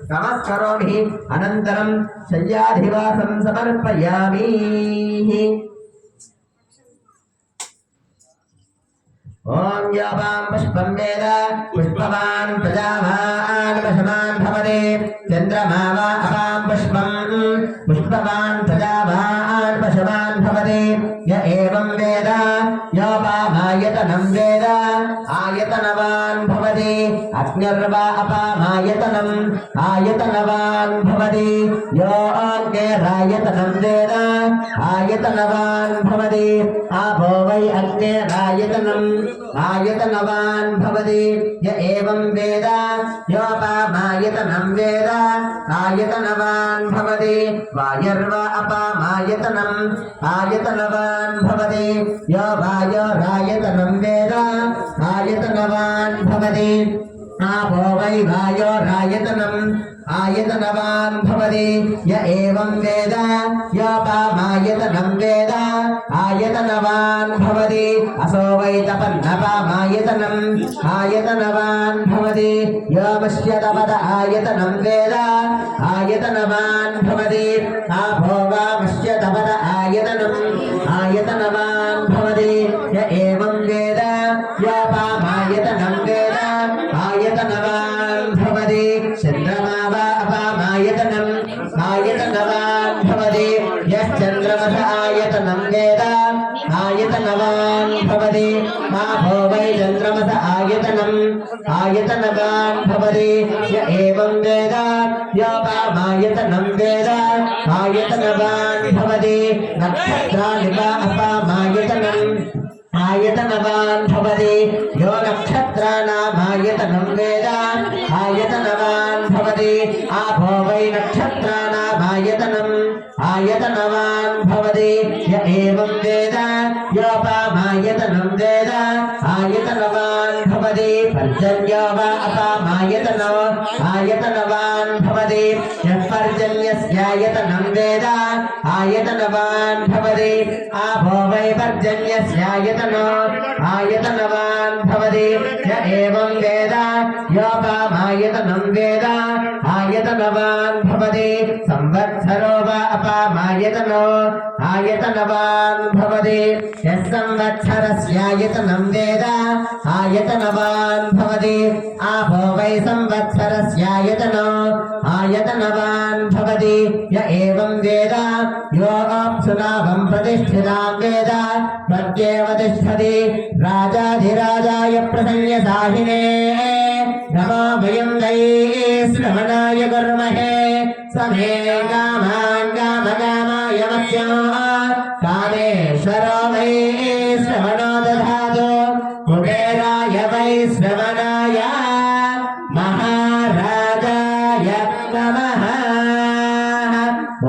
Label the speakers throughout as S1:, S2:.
S1: नमस्करोमि अनन्तरं शय्याधिवासं समर्पयामि। ओम यावां पुष्पं वेद पुष्पवान् प्रजावान् वशवान् भवते चन्द्रमा वा अपां पुष्पं पुष्पवान् प्रजावान् वशवान् भवते य एवं वेद योपामायतनं वेद आयतनवान् भवति अग्निर्वा अपामायतनम् आयतनवान् भवति यो अग्निरायतनं वेद आयतनवान् भवति आपो वै अग्निरायतनम् आयतनवान् भवति य एवं वेद योपामायतनं वेद आयतनवान् भवति वायुर्वा अपामायतनम् आयतनवान् भवति यो वायोरायतनं वेद आयतनवान् भवति आपो वै वायोरायतनम् आयतनवान् भवति य एवं वेद योपामायतनं वेद आयतनवान् भवति असो वै तपन्नपामायतनम् आयतनवान् भवति यो मश्यतपद आयतनं वेद आयतनवान् भवति आपो वा मश्यतपद आयतनम् आयतनवान् भवति य एवं वेद योपामायतनं वेद आयतनवान् भवति चन्द्रमा वा अपामायतनम् आयतनवान् भवति यश्चन्द्रमस आयतनं वेद आयतनवान् भवति आपो वै चन्द्रमस आयतनम् आयतनवान् भवति य एवं वेद योपामायतनं वेद आयतनवान् भवति नक्षत्राणि वा अपामायतनम् आयतनवान् भवति यो नक्षत्राणामायतनं वेद आयतनवान् भवति आपो वै नक्षत्राणामायतनम् आयतनवान् भवति य एवं वेद योपामायतनं वेद आयतनवान् भवति पर्जन्यो वा अपामायतनो आयतनवान् भवति यः पर्जन्यस्यायतनं वेद आयतनवान् भवति आपो वै पर्जन्यस्यायतनो आयतनवान् भवति य एवं वेद योपामायतनं वेद आयतनवान् भवति संवत्सरो वा अपामायतनो आयतनवान् भवति यः संवत्सरस्यायतनं वेद आयतनवान् भवति आपो वै संवत्सरस्यायतनो आयतनवान् भवति य एवं वेद यो अप्सुनाभं प्रतिष्ठितां वेद प्रत्येव तिष्ठति राजाधिराजाय प्रसंयसाहिने नमो वयं वै श्रवणाय कुर्महे समे कामान् कामकामाय मत्स्यो कामेश्वरो वै श्रवणो दधातु कुबेराय वै श्रवणाय महाराजाय नमः।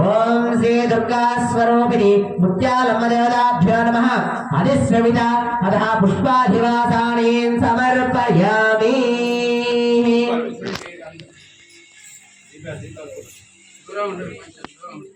S1: ओम श्री दुर्गा स्वरूपिणी मुत्यालम्बदेवताभ्यो नमः। अधिश्रविता अतः पुष्पाधिवासानीं समर्पयामि। दूर